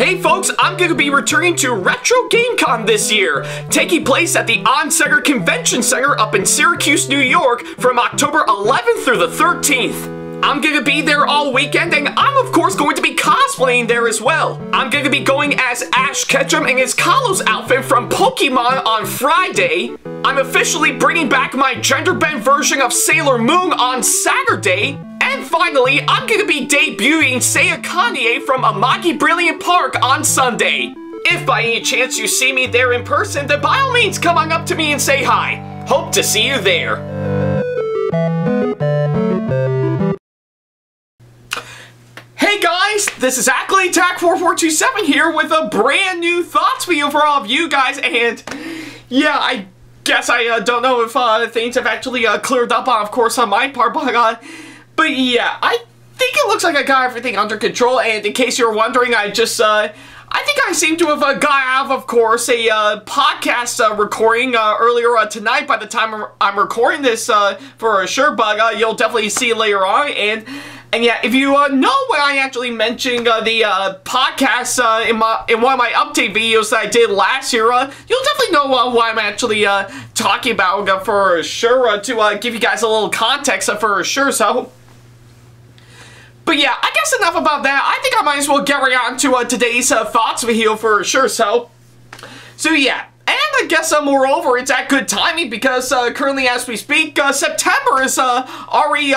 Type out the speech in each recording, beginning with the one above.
Hey folks, I'm going to be returning to Retro GameCon this year, taking place at the On-Center Convention Center up in Syracuse, New York from October 11th through the 13th. I'm going to be there all weekend, and I'm of course going to be cosplaying there as well. I'm going to be going as Ash Ketchum in his Kalos outfit from Pokemon on Friday. I'm officially bringing back my gender-bent version of Sailor Moon on Saturday. And finally, I'm gonna be debuting Seiya Kanye from Amagi Brilliant Park on Sunday. If by any chance you see me there in person, then by all means come on up to me and say hi. Hope to see you there. Hey guys, this is Ackleyattack4427 here with a brand new thoughts video for all of you guys, and yeah, I guess I don't know if things have actually cleared up, of course, on my part, but yeah, I think it looks like I got everything under control, and in case you're wondering, I think I seem to have got out of course, a podcast recording earlier tonight by the time I'm recording this for sure, but you'll definitely see later on, and yeah, if you know when I actually mentioned the podcast in one of my update videos that I did last year, you'll definitely know what I'm actually talking about for sure, to give you guys a little context for sure, so... But yeah, I guess enough about that. I think I might as well get right on to today's thoughts video for sure, so yeah. And I guess, moreover, it's at good timing because currently, as we speak, September is already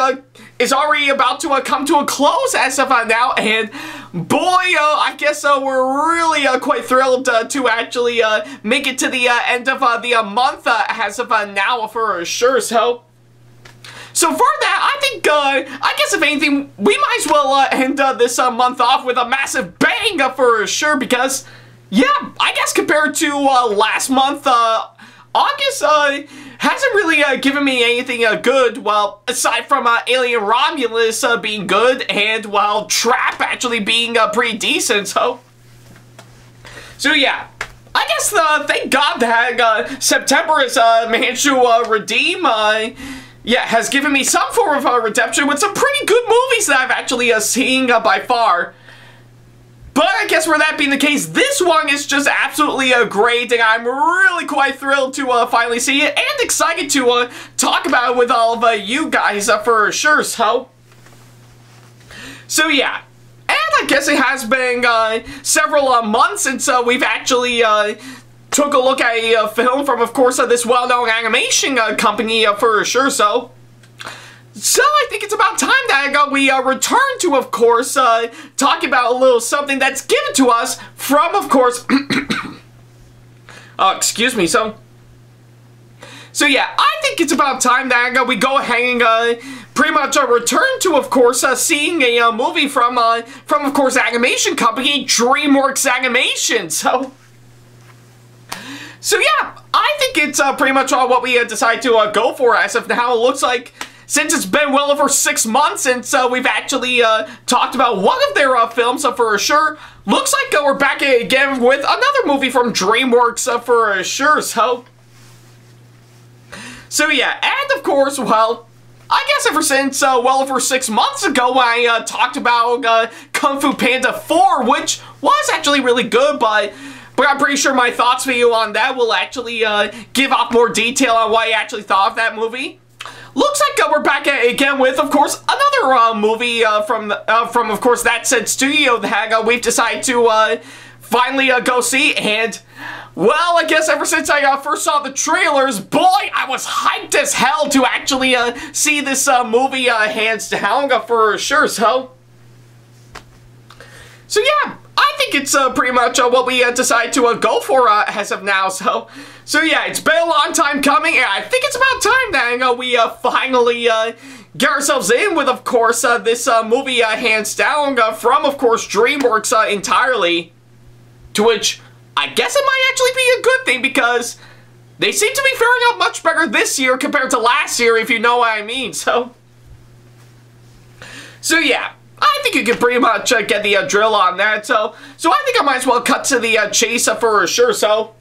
about to come to a close as of now, and boy, I guess we're really quite thrilled to actually make it to the end of the month as of now for sure, So for that, I think, I guess if anything, we might as well end this month off with a massive bang for sure, because, yeah, I guess compared to last month, August hasn't really given me anything good, well, aside from Alien Romulus being good, and, well, Trap actually being pretty decent, so yeah. I guess, thank God that September has managed to redeem, yeah, has given me some form of redemption with some pretty good movies that I've actually seen by far. But I guess with that being the case, this one is just absolutely great, and I'm really quite thrilled to finally see it, and excited to talk about it with all of you guys for sure, so yeah. And I guess it has been several months since we've actually took a look at a film from, of course, this well-known animation company for sure, so I think it's about time that we return to, of course, talk about a little something that's given to us from, of course, excuse me, so yeah, I think it's about time that we go ahead and pretty much return to, of course, seeing a movie from, of course, animation company DreamWorks Animation, So yeah, I think it's pretty much what we decided to go for as of now. It looks like, since it's been well over 6 months since we've actually talked about one of their films for sure, looks like we're back again with another movie from DreamWorks for sure, so yeah, and of course, well, I guess ever since well over 6 months ago when I talked about Kung Fu Panda 4, which was actually really good, but I'm pretty sure my thoughts video on that will actually give off more detail on what I actually thought of that movie. Looks like we're back again with, of course, another movie from, of course, That Said Studio that we've decided to finally go see, and, well, I guess ever since I first saw the trailers, boy, I was hyped as hell to actually see this movie hands down for sure, so yeah. I think it's pretty much what we decided to go for as of now, so yeah, it's been a long time coming, and I think it's about time that we finally get ourselves in with, of course, this movie hands down from, of course, DreamWorks entirely, to which I guess it might actually be a good thing, because they seem to be faring out much better this year compared to last year, if you know what I mean, so yeah. I think you can pretty much get the drill on that, so I think I might as well cut to the chase for sure, so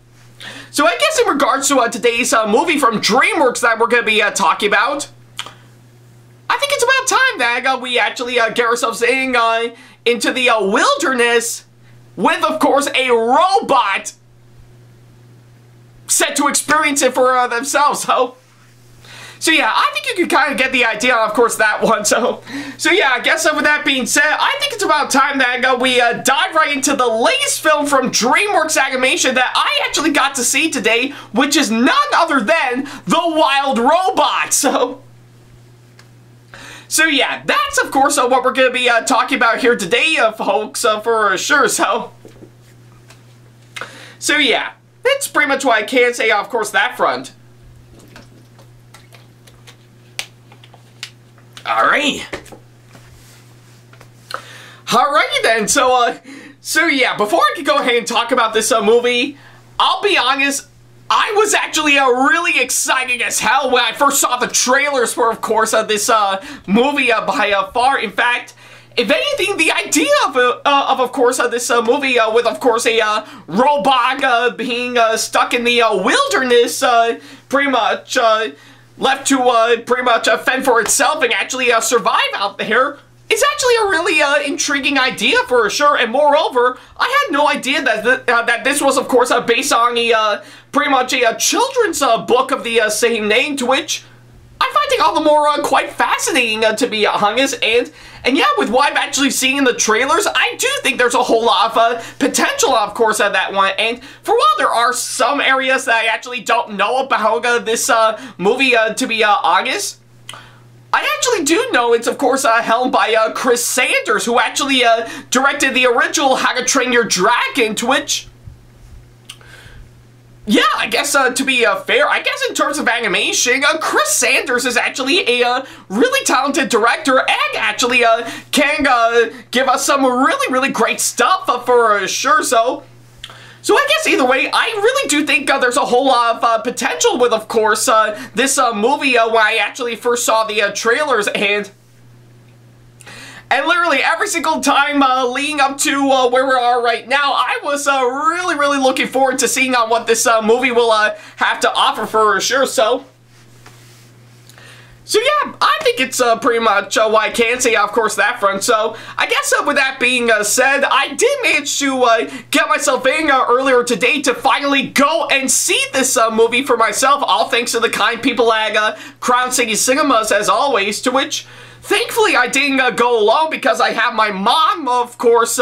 I guess in regards to today's movie from DreamWorks that we're going to be talking about, I think it's about time that we actually get ourselves into the wilderness with, of course, a robot set to experience it for themselves. So yeah, I think you can kind of get the idea, of course, that one. So yeah, I guess with that being said, I think it's about time that we dive right into the latest film from DreamWorks Animation that I actually got to see today, which is none other than The Wild Robot. So yeah, that's, of course, what we're going to be talking about here today, folks, for sure. So yeah, that's pretty much what I can say, of course, that front. Alrighty then, so yeah, before I can go ahead and talk about this movie, I'll be honest, I was actually really excited as hell when I first saw the trailers for, of course, this movie by far. In fact, if anything, the idea of course, this movie with, of course, a robot being stuck in the wilderness, pretty much left to pretty much fend for itself and actually survive out there, it's actually a really intriguing idea for sure. And moreover, I had no idea that this was, of course, based on a pretty much a children's book of the same name, to which I find it all the more quite fascinating, to be honest. And yeah, with what I've actually seen in the trailers, I do think there's a whole lot of potential, of course, at that one. And for while there are some areas that I actually don't know about this movie, to be honest, I actually do know it's, of course, helmed by Chris Sanders, who actually directed the original How to Train Your Dragon, to which, yeah, I guess to be fair, I guess in terms of animation, Chris Sanders is actually a really talented director and actually can give us some really, really great stuff for sure. So I guess either way, I really do think there's a whole lot of potential with, of course, this movie when I actually first saw the trailers, and literally every single time leading up to where we are right now, I was really, really looking forward to seeing what this movie will have to offer for sure. So yeah, I think it's pretty much what I can say, of course, that front. So I guess with that being said, I did manage to get myself in earlier today to finally go and see this movie for myself, all thanks to the kind people at Crown City Cinemas, as always, to which thankfully I didn't go alone because I have my mom, of course,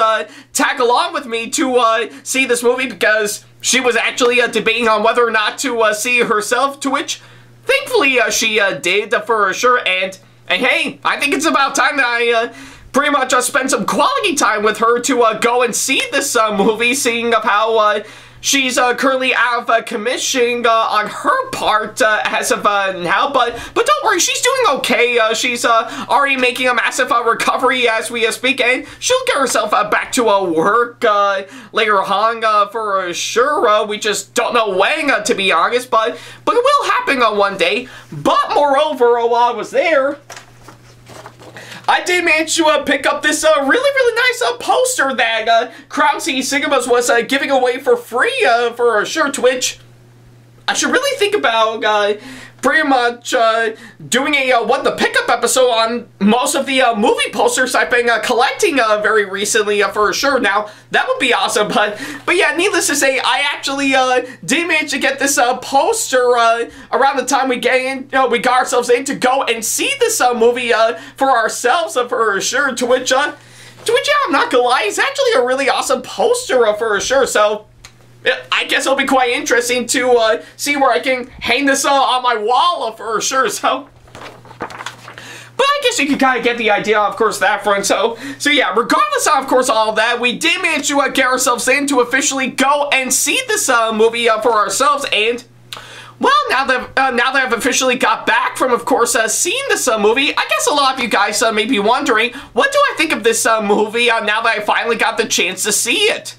tag along with me to see this movie because she was actually debating on whether or not to see it herself, to which thankfully she did for sure. And hey, I think it's about time that I pretty much spend some quality time with her to go and see this movie, seeing of how she's currently out of commission on her part as of now, but don't worry, she's doing okay. She's already making a massive recovery as we speak, and she'll get herself back to work later on for sure. We just don't know when, to be honest, but it will happen one day. But moreover, while I was there, I did manage to pick up this really, really nice poster that Crown City Cinemas was giving away for free for sure, to which I should really think about pretty much doing a What the Pickup episode on most of the movie posters I've been collecting very recently for sure. Now, that would be awesome, but yeah, needless to say, I actually did manage to get this poster around the time we got ourselves in to go and see this movie for ourselves for sure, to which, yeah, I'm not gonna lie, it's actually a really awesome poster for sure. So I guess it'll be quite interesting to see where I can hang this on my wall for sure. So, but I guess you can kind of get the idea, of course, that front. So yeah, regardless of course, all of that, we did manage to get ourselves in to officially go and see this movie for ourselves. And well, now that I've officially got back from, of course, seeing this movie, I guess a lot of you guys may be wondering, what do I think of this movie now that I finally got the chance to see it?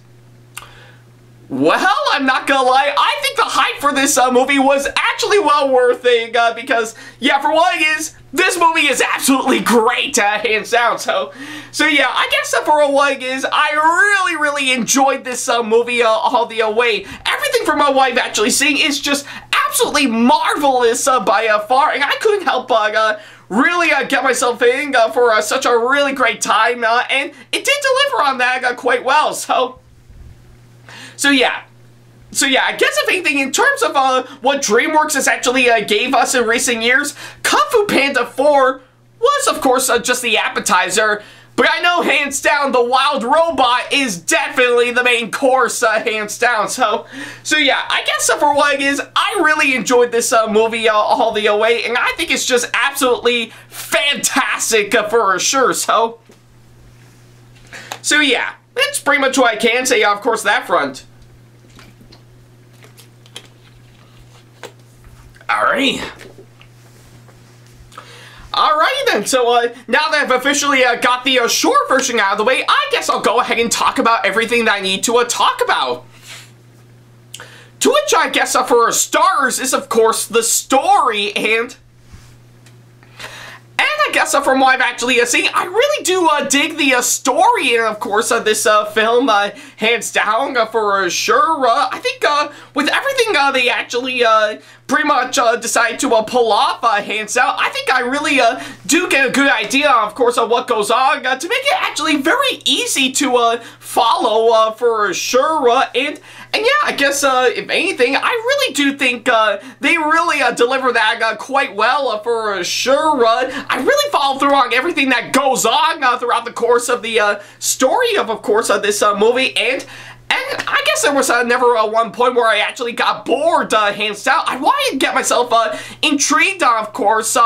Well, I'm not gonna lie, I think the hype for this movie was actually well worth it, because, yeah, for what it is, this movie is absolutely great, hands down. So yeah, I guess for what it is, I really, really enjoyed this movie all the way. Everything from what I've actually seen is just absolutely marvelous by far, and I couldn't help but really get myself in for such a really great time, and it did deliver on that quite well. So So yeah, I guess if anything, in terms of what DreamWorks has actually gave us in recent years, Kung Fu Panda 4 was, of course, just the appetizer. But I know, hands down, the Wild Robot is definitely the main course, hands down. So yeah, I guess for what it is, I really enjoyed this movie all the way, and I think it's just absolutely fantastic for sure. So yeah, that's pretty much what I can say, of course, that front. Alrighty then, so now that I've officially got the short version out of the way, I guess I'll go ahead and talk about everything that I need to talk about. To which I guess for starters is, of course, the story, and I guess from what I've actually seen, I really do dig the story, and of course this film, hands down, for sure. I think with everything they actually pretty much decided to pull off, hands down, I think I really do get a good idea, of course, of what goes on, to make it actually very easy to follow, for sure. And yeah, I guess, if anything, I really do think they really deliver that quite well, for sure. I really follow through on everything that goes on throughout the course of the story of course, this movie, and I guess there was never one point where I actually got bored, hands down. I wanted to get myself intrigued on, of course,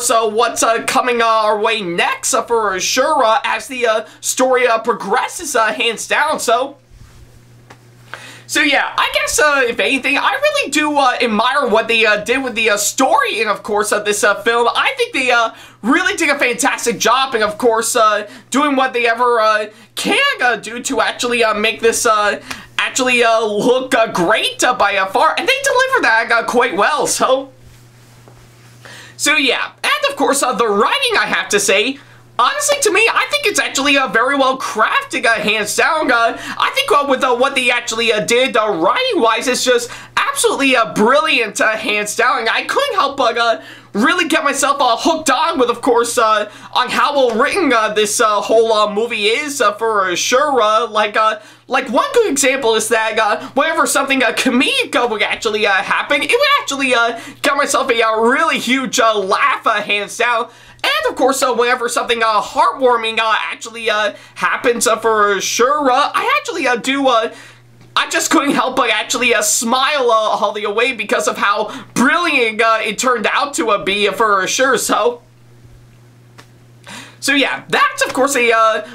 what's coming our way next, for sure, as the story progresses, hands down. So yeah, I guess, if anything, I really do admire what they did with the story, and of course, this film. I think they really did a fantastic job, and of course, doing what they ever can do to actually make this look great by far, and they deliver that quite well. So yeah, and of course, the writing, I have to say, honestly, to me, I think it's actually very well crafted, hands down. I think with what they actually did writing-wise, it's just absolutely brilliant, hands down. And I couldn't help but really get myself hooked on with, of course, on how well written this whole movie is, for sure. Like one good example is that whenever something comedic would actually happen, it would actually get myself a really huge laugh, hands down. And of course, whenever something heartwarming actually happens, for sure, I actually I just couldn't help but actually smile all the way because of how brilliant it turned out to be, for sure. So yeah, that's of course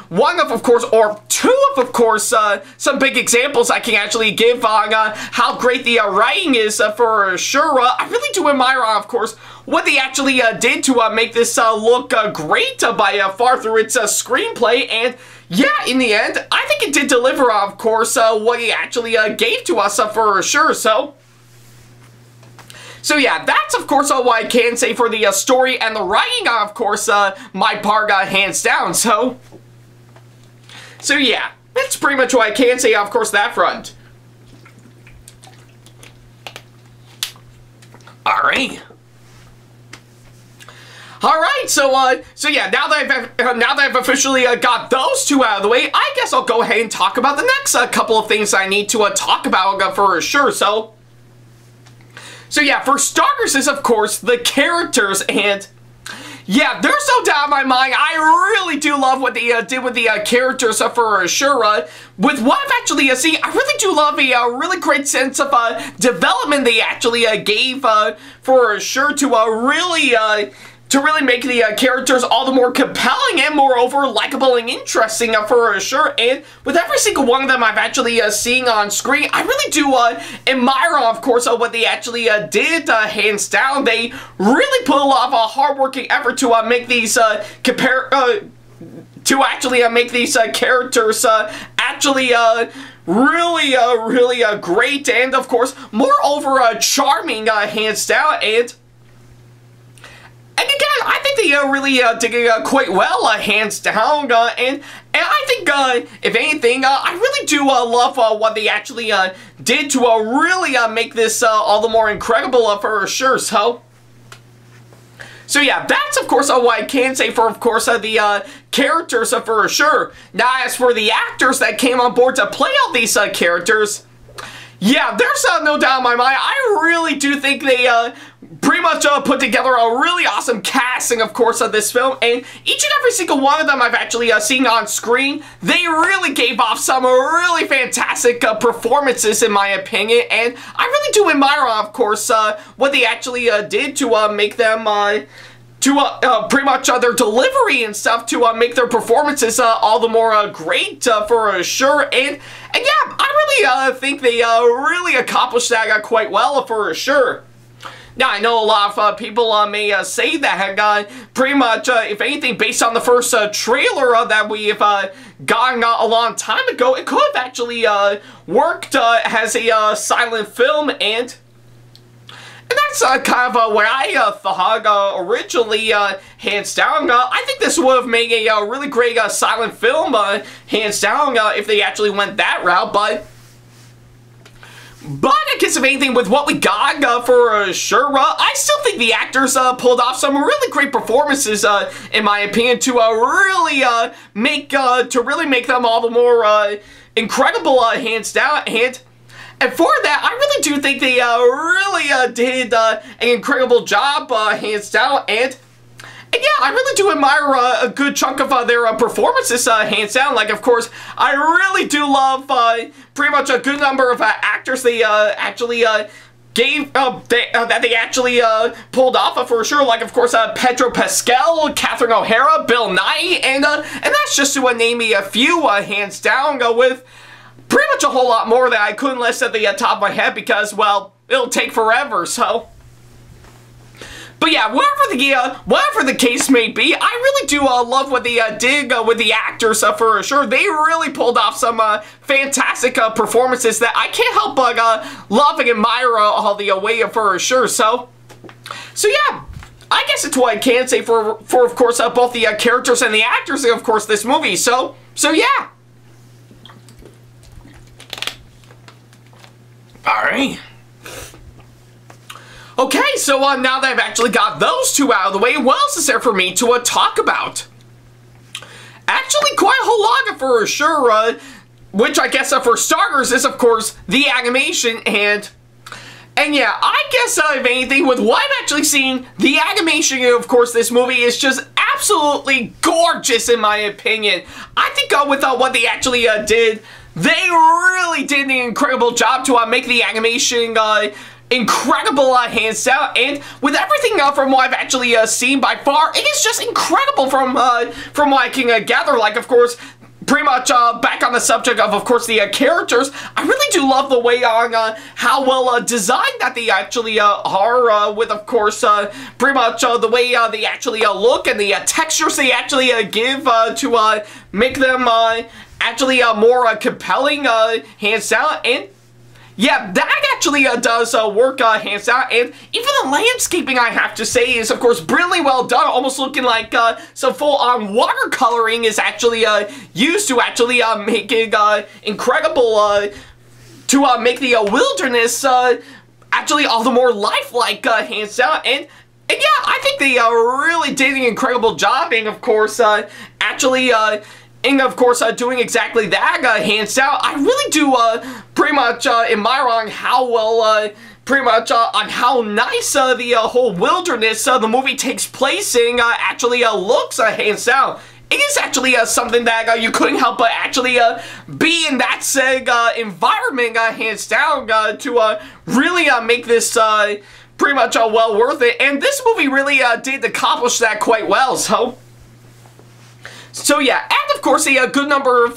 one of course, or two of course, some big examples I can actually give on how great the writing is, for sure. I really do admire, of course, what they actually did to make this look great by far through its screenplay, and yeah, in the end, I think it did deliver, of course, what he actually gave to us, for sure. So yeah, that's of course all what I can say for the story and the writing, of course, my part, hands down. So yeah, that's pretty much what I can say, of course, that front. Alright. Alright, so yeah, now that I've officially got those two out of the way, I guess I'll go ahead and talk about the next couple of things I need to talk about, for sure. So yeah, for starters is, of course, the characters, and yeah, there's no doubt in my mind, I really do love what they did with the characters, for sure. With what I've actually seen, I really do love a really great sense of development they actually gave, for sure, to really make the characters all the more compelling and moreover likable and interesting, for sure. And with every single one of them I've actually seen on screen, I really do admire, of course, what they actually did, hands down. They really put a lot of hard-working effort to make these make these characters actually really great, and of course moreover charming, hands down. And again, I think they really did it quite well, hands down, and I think, if anything, I really do love what they actually did to really make this all the more incredible, for sure. So yeah, that's of course what I can say for of course the characters for sure. Now as for the actors that came on board to play all these characters, yeah, there's no doubt in my mind. I really do think they pretty much put together a really awesome casting, of course, of this film. And each and every single one of them I've actually seen on screen. They really gave off some really fantastic performances, in my opinion. And I really do admire, of course, what they actually did to make them... pretty much their delivery and stuff to make their performances all the more great for sure. And yeah, I really think they really accomplished that quite well for sure. Now, I know a lot of people may say that pretty much, if anything, based on the first trailer that we've gotten a long time ago, it could have actually worked as a silent film, and that's kind of what I thought originally, hands down. I think this would have made a really great silent film, hands down, if they actually went that route, but I guess if anything, with what we got for sure, I still think the actors pulled off some really great performances, in my opinion, to really make them all the more incredible, hands down. And for that, I really do think they really did an incredible job, hands down. And yeah, I really do admire a good chunk of their performances, hands down. Like, of course, I really do love pretty much a good number of actors they actually gave, that they actually pulled off for sure. Like, of course, Pedro Pascal, Catherine O'Hara, Bill Nye, and that's just to name a few, hands down, with pretty much a whole lot more that I couldn't list at the top of my head because, well, it'll take forever, so. But yeah, whatever the case may be, I really do love what they did with the actors for sure. They really pulled off some fantastic performances that I can't help but love and admire all the way for sure. So yeah, I guess it's what I can say for of course both the characters and the actors of course this movie. So yeah. Alright. Okay, so now that I've actually got those two out of the way, what else is there for me to talk about? Actually, quite a whole lot for sure, which I guess for starters is, of course, the animation, and yeah, I guess if anything, with what I've actually seen, the animation, of course, this movie is just absolutely gorgeous, in my opinion. I think with what they actually did, they really did an incredible job to make the animation incredible, hands down, and with everything from what I've actually seen by far, it is just incredible from what I can gather. Like, of course, pretty much back on the subject of course, the characters, I really do love the way on how well designed that they actually are, with, of course, pretty much the way they actually look and the textures they actually give to make them actually more compelling, hands down. And yeah, that actually does work, hands down. And even the landscaping, I have to say, is of course brilliantly well done, almost looking like some full-on watercoloring is actually used to actually make it incredible, to make the wilderness actually all the more lifelike, hands down. And yeah, I think they really did an incredible job, and of course actually doing exactly that, hands down. I really do pretty much admire on how well, pretty much on how nice the whole wilderness the movie takes place in actually looks, hands down. It is actually something that you couldn't help but actually be in that said environment, hands down, to really make this pretty much well worth it. And this movie really did accomplish that quite well, So yeah, and of course a good number of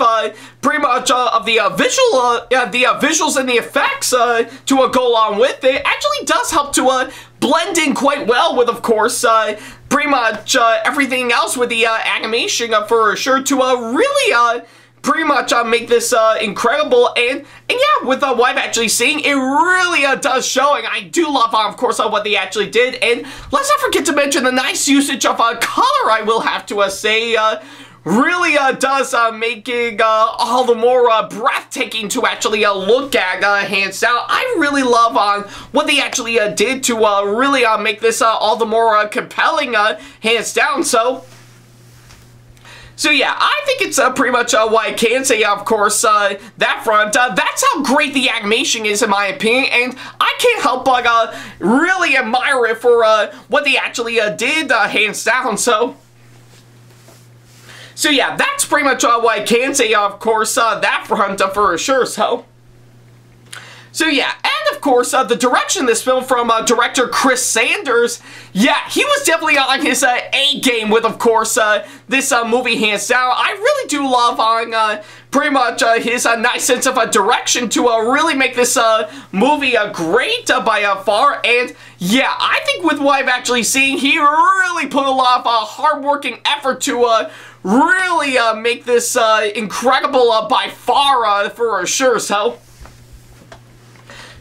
pretty much of the visuals and the effects to go along with it actually does help to blend in quite well with, of course, pretty much everything else with the animation for sure to really pretty much make this incredible. And yeah, with what I've actually seen, it really does show, and I do love, of course, what they actually did. And let's not forget to mention the nice usage of color, I will have to say, really does make it all the more breathtaking to actually look at, hands down. I really love what they actually did to really make this all the more compelling, hands down. So yeah, I think it's pretty much what I can say, of course, that front. That's how great the animation is, in my opinion, and I can't help but really admire it for what they actually did, hands down. So yeah, that's pretty much what I can say, of course, that front for sure. So yeah, and of course, the direction of this film from director Chris Sanders, yeah, he was definitely on his A-game with, of course, this movie, hands down. I really do love on pretty much his nice sense of direction to really make this movie great by far. And yeah, I think with what I've actually seen, he really put a lot of hard-working effort to really make this incredible by far for sure.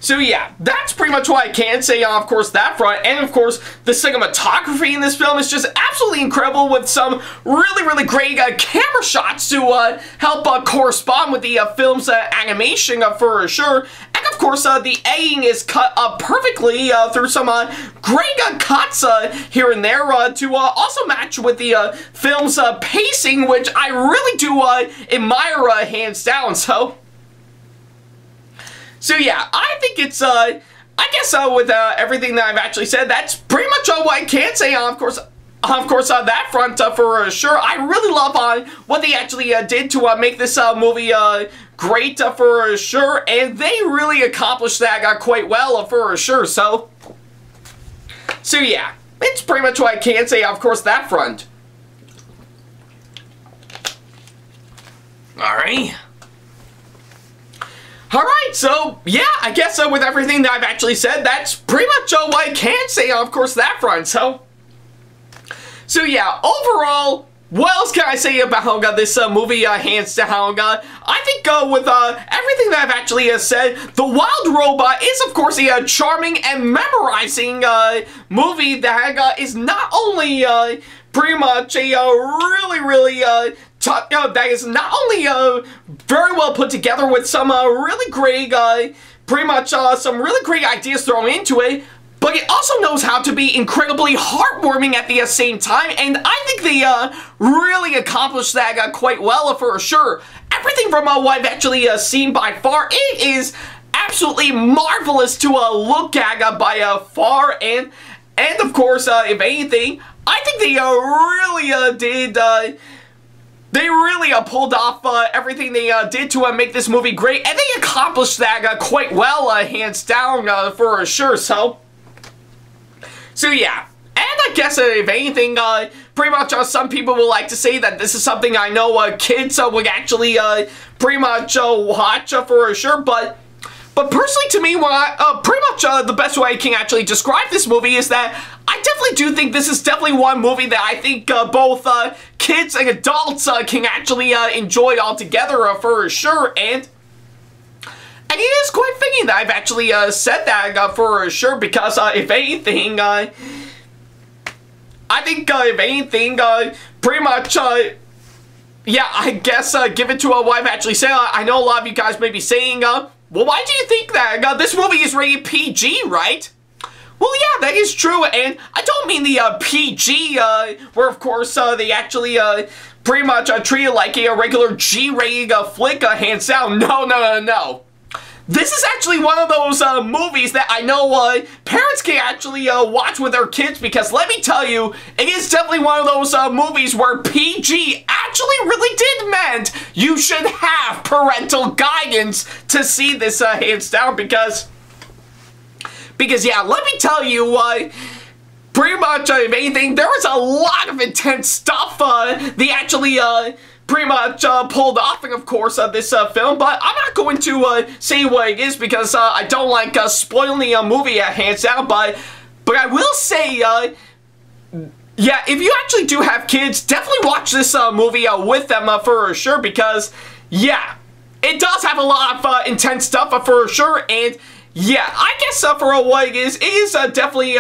So yeah, that's pretty much what I can say on, of course, that front. And of course, the cinematography in this film is just absolutely incredible, with some really, really great camera shots to help correspond with the film's animation for sure. And of course, the editing is cut perfectly through some great cuts here and there to also match with the film's pacing, which I really do admire, hands down. So yeah, I think it's, I guess with everything that I've actually said, that's pretty much all what I can say on, of course, on that front for sure. I really love what they actually did to make this movie great for sure, and they really accomplished that quite well for sure. So yeah, it's pretty much what I can say, of course, that front. Alright. Alright, so yeah, I guess with everything that I've actually said, that's pretty much what I can say, of course, that front. So yeah, overall, what else can I say about this movie, hands down? I think with everything that I've actually said, The Wild Robot is, of course, a charming and memorizing movie that is not only pretty much a really, really that is not only very well put together with some really great, pretty much some really great ideas thrown into it, but it also knows how to be incredibly heartwarming at the same time, and I think they really accomplished that quite well for sure. Everything from what I've actually seen by far, it is absolutely marvelous to look at by far, and of course, if anything, I think they really did. They really pulled off everything they did to make this movie great, and they accomplished that quite well, hands down, for sure. So yeah, and I guess if anything, pretty much some people would like to say that this is something I know kids would actually pretty much watch for sure, but personally, to me, pretty much the best way I can actually describe this movie is that I definitely do think this is definitely one movie that I think both kids and adults can actually enjoy altogether for sure, and it is quite fitting that I've actually said that for sure, because if anything, I think if anything, pretty much, yeah, I guess give it to what I've actually said. I know a lot of you guys may be saying, well, why do you think that? This movie is rated PG, right? Well, yeah, that is true, and I don't mean the PG, where, of course, they actually pretty much treat it like a regular G-rated flick, hands down. No. This is actually one of those movies that I know parents can actually watch with their kids, because let me tell you, it is definitely one of those movies where PG actually really did meant you should have parental guidance to see this, hands down, because yeah, let me tell you, pretty much, if anything, there was a lot of intense stuff they actually pretty much pulled off, and of course, this film, but I'm not going to say what it is, because I don't like spoiling the movie, hands down, but I will say, yeah, if you actually do have kids, definitely watch this movie with them for sure, because, yeah, it does have a lot of intense stuff for sure, and yeah, I guess for what it is definitely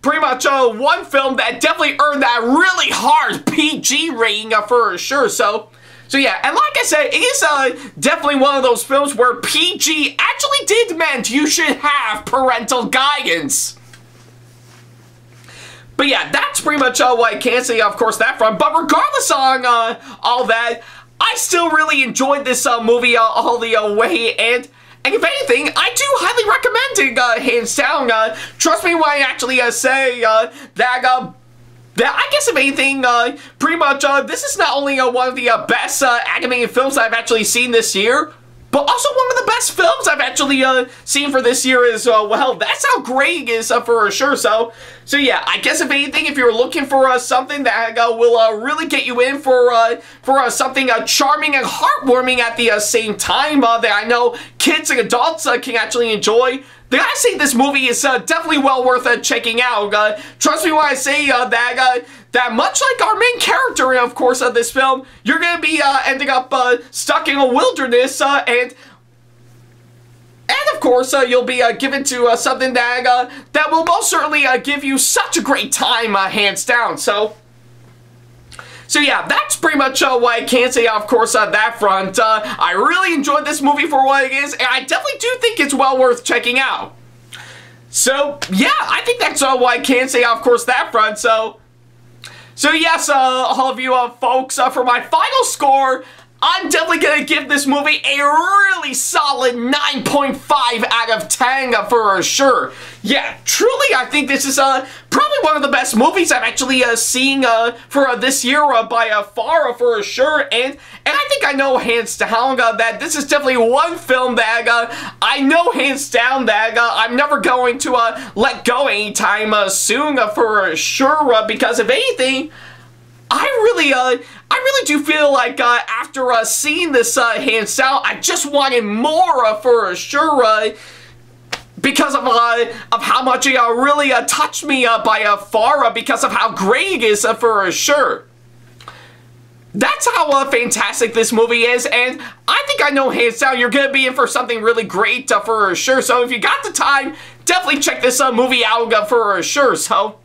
pretty much one film that definitely earned that really hard PG rating for sure. So yeah, and like I said, it is definitely one of those films where PG actually did meant you should have parental guidance. But yeah, that's pretty much what I can say, of course, that front. But regardless on all that, I still really enjoyed this movie all the way, and if anything, I do highly recommend it, hands down. Trust me when I actually say that I guess if anything, pretty much this is not only one of the best animated films I've actually seen this year, but also one of the best films I've actually seen for this year as well. That's how great it is for sure. So yeah, I guess if anything, if you're looking for something that will really get you in for something charming and heartwarming at the same time that I know kids and adults can actually enjoy, then I say this movie is definitely well worth checking out. Trust me when I say that much like our main character, of course, of this film, you're going to be ending up stuck in a wilderness, and of course, you'll be given to something that will most certainly give you such a great time, hands down. So yeah, that's pretty much what I can say, of course, on that front. I really enjoyed this movie for what it is, and I definitely do think it's well worth checking out. So yeah, I think that's what I can say, of course, that front. So yes, all of you folks, for my final score, I'm definitely going to give this movie a really solid 9.5 out of 10 for sure. Yeah, truly, I think this is probably one of the best movies I've actually seen for this year by far for sure. And I think I know hands down that this is definitely one film that I know hands down that I'm never going to let go anytime soon for sure. Because if anything, I really do feel like after seeing this hands down, I just wanted more for sure. Because of how much it really touched me by far, because of how great it is for sure. That's how fantastic this movie is, and I think I know hands down you're gonna be in for something really great for sure. So if you got the time, definitely check this movie out for sure. So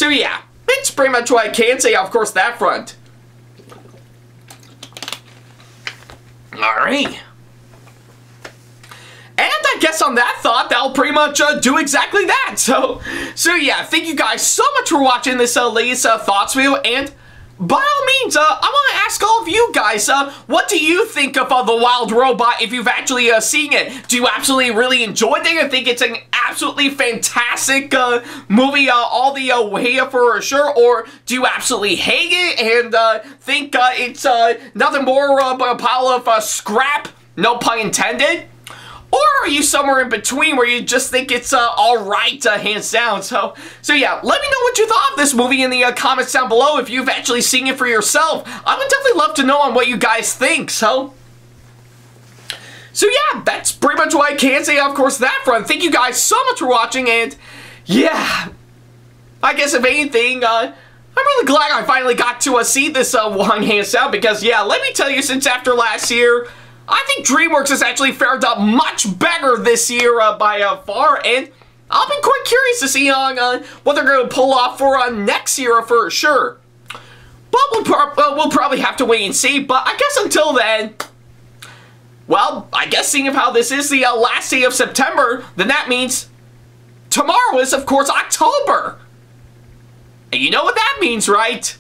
yeah, it's pretty much what I can say, of course, that front. Alright. And I guess on that thought, that'll pretty much do exactly that. So yeah, thank you guys so much for watching this latest thoughts video, and by all means, I want to ask all of you guys, what do you think of The Wild Robot if you've actually seen it? Do you absolutely really enjoy it and think it's an absolutely fantastic movie all the way for sure? Or do you absolutely hate it and think it's nothing more but a pile of scrap, no pun intended? Or are you somewhere in between where you just think it's alright, hands down? So yeah, let me know what you thought of this movie in the comments down below if you've actually seen it for yourself. I would definitely love to know on what you guys think, so yeah, that's pretty much what I can say, of course, that front. Thank you guys so much for watching, and yeah, I guess if anything, I'm really glad I finally got to see this one hands down, because yeah, let me tell you, since after last year, I think DreamWorks has actually fared up much better this year by far, and I'll be quite curious to see on what they're going to pull off for next year for sure. But we'll probably have to wait and see, but I guess until then, well, I guess seeing of how this is the last day of September, then that means tomorrow is, of course, October. And you know what that means, right?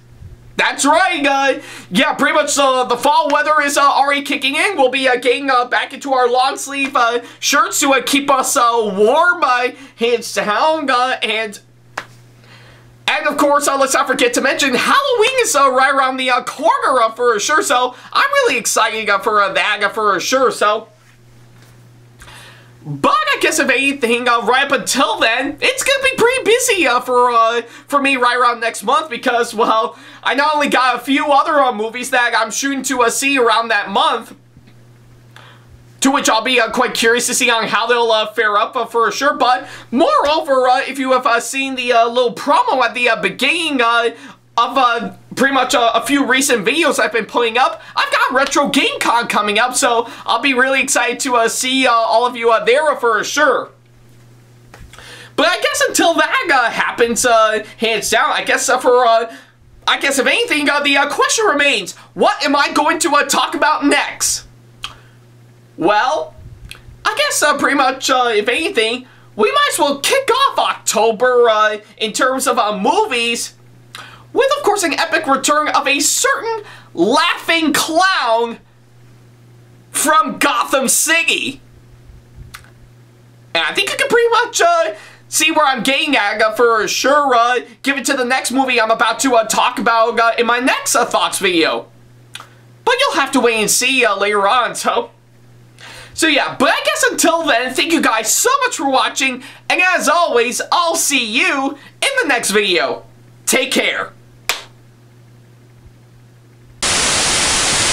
That's right, yeah, pretty much the fall weather is already kicking in. We'll be getting back into our long sleeve shirts to keep us warm, hands down, and of course, let's not forget to mention, Halloween is right around the corner for sure, so I'm really excited for that for sure, so. But I guess if anything, right up until then, it's gonna be pretty busy for me right around next month, because, well, I not only got a few other movies that I'm shooting to see around that month, to which I'll be quite curious to see on how they'll fare up for sure, but moreover, if you have seen the little promo at the beginning of pretty much a few recent videos I've been putting up. I've got Retro Game Con coming up, so I'll be really excited to see all of you there for sure. But I guess until that happens, hands down, I guess I guess if anything, the question remains, what am I going to talk about next? Well, I guess pretty much, if anything, we might as well kick off October in terms of movies with, of course, an epic return of a certain laughing clown from Gotham City. And I think you can pretty much see where I'm getting at for sure, given to the next movie I'm about to talk about in my next thoughts video. But you'll have to wait and see later on, so yeah, but I guess until then, thank you guys so much for watching, and as always, I'll see you in the next video. Take care.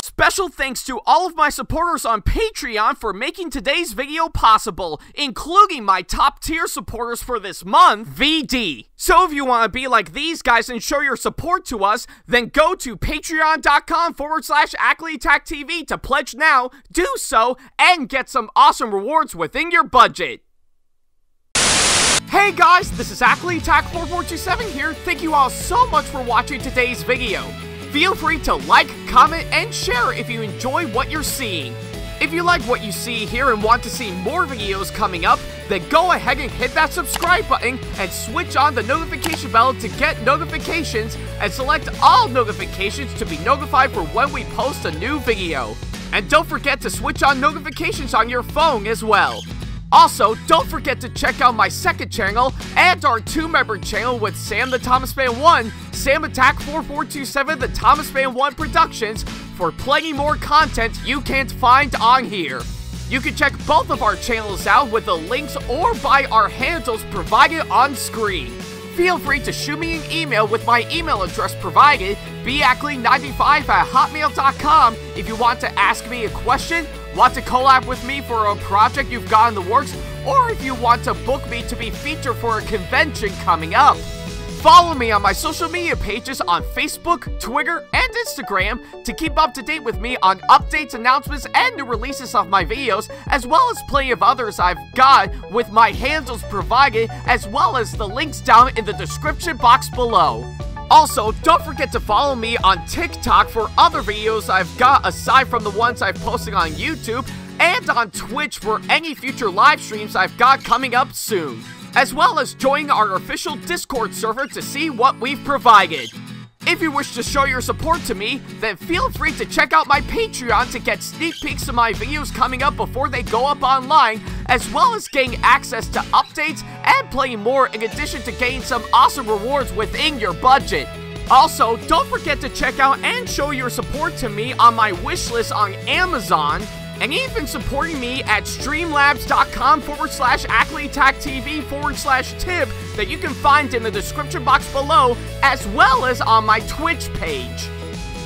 Special thanks to all of my supporters on Patreon for making today's video possible, including my top tier supporters for this month, VD. So if you want to be like these guys and show your support to us, then go to patreon.com/Ackleyattack447TV to pledge now, do so, and get some awesome rewards within your budget. Hey guys, this is Ackleyattack4427 here. Thank you all so much for watching today's video. Feel free to like, comment, and share if you enjoy what you're seeing. If you like what you see here and want to see more videos coming up, then go ahead and hit that subscribe button and switch on the notification bell to get notifications, and select all notifications to be notified for when we post a new video. And don't forget to switch on notifications on your phone as well. Also, don't forget to check out my second channel and our 2-member channel with Sam the Thomas Fan 1, SamAttack4427TheThomasFan1 Productions, for plenty more content you can't find on here. You can check both of our channels out with the links or by our handles provided on screen. Feel free to shoot me an email with my email address provided, backley95@hotmail.com, if you want to ask me a question, want to collab with me for a project you've got in the works, or if you want to book me to be featured for a convention coming up. Follow me on my social media pages on Facebook, Twitter, and Instagram to keep up to date with me on updates, announcements, and new releases of my videos, as well as plenty of others I've got with my handles provided, as well as the links down in the description box below. Also, don't forget to follow me on TikTok for other videos I've got aside from the ones I've posted on YouTube, and on Twitch for any future live streams I've got coming up soon, as well as join our official Discord server to see what we've provided. If you wish to show your support to me, then feel free to check out my Patreon to get sneak peeks of my videos coming up before they go up online, as well as getting access to updates and playing more, in addition to getting some awesome rewards within your budget. Also, don't forget to check out and show your support to me on my wishlist on Amazon, and even supporting me at streamlabs.com/AckleyattackTV/tip that you can find in the description box below, as well as on my Twitch page.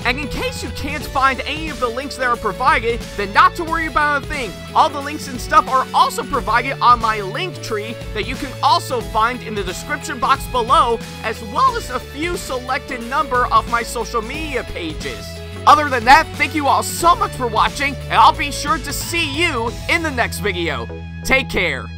And in case you can't find any of the links that are provided, then not to worry about a thing. All the links and stuff are also provided on my link tree that you can also find in the description box below, as well as a few selected number of my social media pages. Other than that, thank you all so much for watching, and I'll be sure to see you in the next video. Take care.